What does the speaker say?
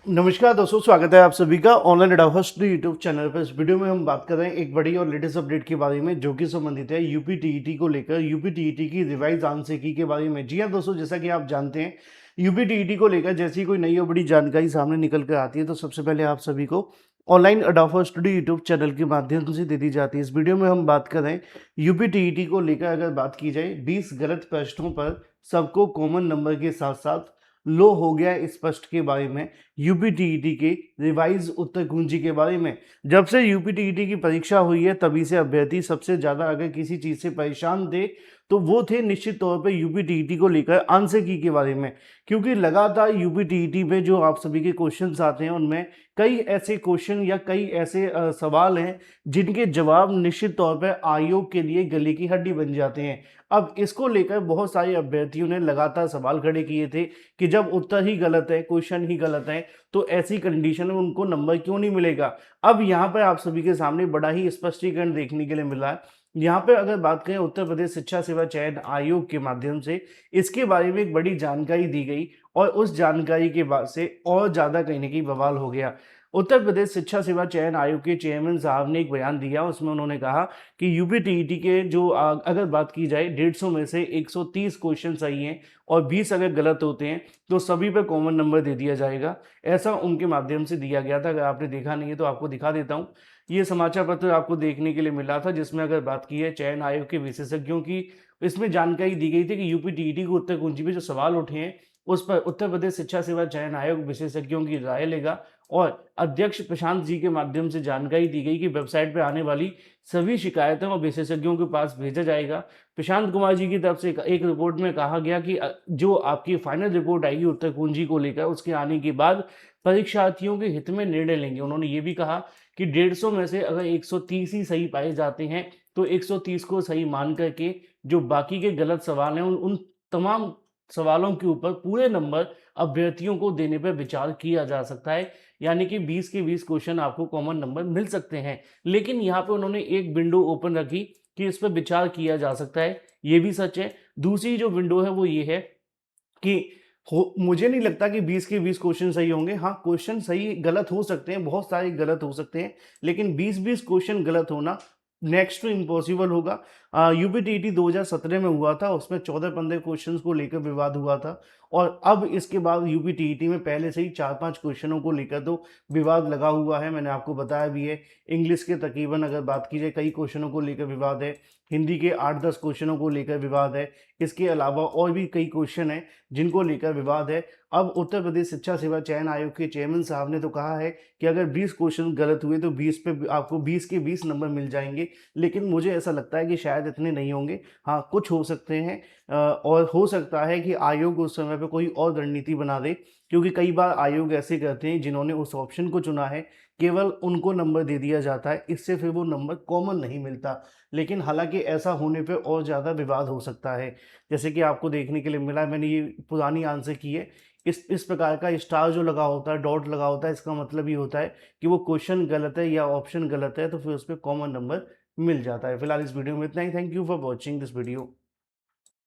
नमस्कार दोस्तों, स्वागत है आप सभी का ऑनलाइन एडाहोस्ट यूट्यूब चैनल पर। इस वीडियो में हम बात कर रहे हैं एक बड़ी और लेटेस्ट अपडेट के बारे में, जो कि संबंधित है यूपी टीईटी को लेकर, यूपी टीईटी की रिवाइज आंसर की के बारे में। जी हाँ दोस्तों, जैसा कि आप जानते हैं, यूपी टीईटी को लेकर जैसी कोई नई और बड़ी जानकारी सामने निकल कर आती है तो सबसे पहले आप सभी को ऑनलाइन एडाहोस्ट यूट्यूब चैनल के माध्यम से दे दी जाती है। इस वीडियो में हम बात कर रहे हैं यूपी टीईटी को लेकर। अगर बात की जाए 20 गलत प्रश्नों पर सबको कॉमन नंबर के साथ साथ लो हो गया इस प्रश्न के बारे में, यूपी टीईटी के रिवाइज उत्तर कुंजी के बारे में। जब से यूपी टीईटी की परीक्षा हुई है तभी से अभ्यर्थी सबसे ज्यादा अगर किसी चीज से परेशान थे तो वो थे निश्चित तौर पे यूपी टीईटी को लेकर आंसर की के बारे में। क्योंकि लगातार यूपी टीईटी में जो आप सभी के क्वेश्चंस आते हैं उनमें कई ऐसे क्वेश्चन या कई ऐसे सवाल हैं जिनके जवाब निश्चित तौर पर आयोग के लिए गले की हड्डी बन जाते हैं। अब इसको लेकर बहुत सारे अभ्यर्थियों ने लगातार सवाल खड़े किए थे कि जब उत्तर ही गलत है, क्वेश्चन ही गलत है, तो ऐसी कंडीशन में उनको नंबर क्यों नहीं मिलेगा। अब यहाँ पर आप सभी के सामने बड़ा ही स्पष्टीकरण देखने के लिए मिला है। यहाँ पे अगर बात करें उत्तर प्रदेश शिक्षा सेवा चयन आयोग के माध्यम से इसके बारे में एक बड़ी जानकारी दी गई और उस जानकारी के बाद से और ज़्यादा कहीं ना कहीं बवाल हो गया। उत्तर प्रदेश शिक्षा सेवा चयन आयोग के चेयरमैन साहब ने एक बयान दिया, उसमें उन्होंने कहा कि यूपी टीईटी के जो अगर बात की जाए 150 में से 130 क्वेश्चन सही हैं और 20 अगर गलत होते हैं तो सभी पर कॉमन नंबर दे दिया जाएगा। ऐसा उनके माध्यम से दिया गया था। अगर आपने देखा नहीं है तो आपको दिखा देता हूँ। ये समाचार पत्र आपको देखने के लिए मिला था, जिसमें अगर बात की है चयन आयोग के विशेषज्ञों की, इसमें जानकारी दी गई थी कि यूपी टीईटी को उत्तर कुंजी में जो सवाल उठे हैं उस पर उत्तर प्रदेश शिक्षा सेवा चयन आयोग विशेषज्ञों की राय लेगा। और अध्यक्ष प्रशांत जी के माध्यम से जानकारी दी गई कि वेबसाइट पर आने वाली सभी शिकायतों और विशेषज्ञों के पास भेजा जाएगा। प्रशांत कुमार जी की तरफ से एक रिपोर्ट में कहा गया कि जो आपकी फाइनल रिपोर्ट आएगी उत्तर कुंजी को लेकर, उसके आने के बाद परीक्षार्थियों के हित में निर्णय लेंगे। उन्होंने ये भी कहा कि 150 में से अगर 130 ही सही पाए जाते हैं तो 130 को सही मान करके जो बाकी के गलत सवाल हैं उन तमाम सवालों के ऊपर पूरे नंबर अभ्यर्थियों को देने पर विचार किया जा सकता है। यानी कि 20 के 20 क्वेश्चन आपको कॉमन नंबर मिल सकते हैं। लेकिन यहाँ पे उन्होंने एक विंडो ओपन रखी कि इस पर विचार किया जा सकता है, ये भी सच है। दूसरी जो विंडो है वो ये है कि हो मुझे नहीं लगता कि 20 के 20 क्वेश्चन सही होंगे। हाँ, क्वेश्चन सही गलत हो सकते हैं, बहुत सारे गलत हो सकते हैं, लेकिन 20-20 क्वेश्चन गलत होना नेक्स्ट टू इम्पॉसिबल होगा। यूपी टीईटी 2017 में हुआ था, उसमें 14-15 क्वेश्चंस को लेकर विवाद हुआ था। और अब इसके बाद यूपी टीईटी में पहले से ही 4-5 क्वेश्चनों को लेकर तो विवाद लगा हुआ है, मैंने आपको बताया भी है। इंग्लिश के तकरीबन अगर बात की जाए कई क्वेश्चनों को लेकर विवाद है, हिंदी के 8-10 क्वेश्चनों को लेकर विवाद है, इसके अलावा और भी कई क्वेश्चन हैं जिनको लेकर विवाद है। अब उत्तर प्रदेश शिक्षा सेवा चयन आयोग के चेयरमैन साहब ने तो कहा है कि अगर 20 क्वेश्चन गलत हुए तो 20 पे आपको 20 के 20 नंबर मिल जाएंगे। लेकिन मुझे ऐसा लगता है कि शायद इतने नहीं होंगे। हाँ, कुछ हो सकते हैं। और हो सकता है कि आयोग उस समय पे कोई और रणनीति बना दे, क्योंकि कई बार आयोग ऐसे करते हैं जिन्होंने उस ऑप्शन को चुना है केवल उनको नंबर दे दिया जाता है, इससे फिर वो नंबर कॉमन नहीं मिलता। लेकिन हालांकि ऐसा होने पे और ज़्यादा विवाद हो सकता है। जैसे कि आपको देखने के लिए मिला, मैंने ये पुरानी आंसर की है। इस प्रकार का स्टार जो लगा होता है, डॉट लगा होता है, इसका मतलब ये होता है कि वो क्वेश्चन गलत है या ऑप्शन गलत है, तो फिर उस पर कॉमन नंबर मिल जाता है। फिलहाल इस वीडियो में इतना ही। Thank you for watching this video.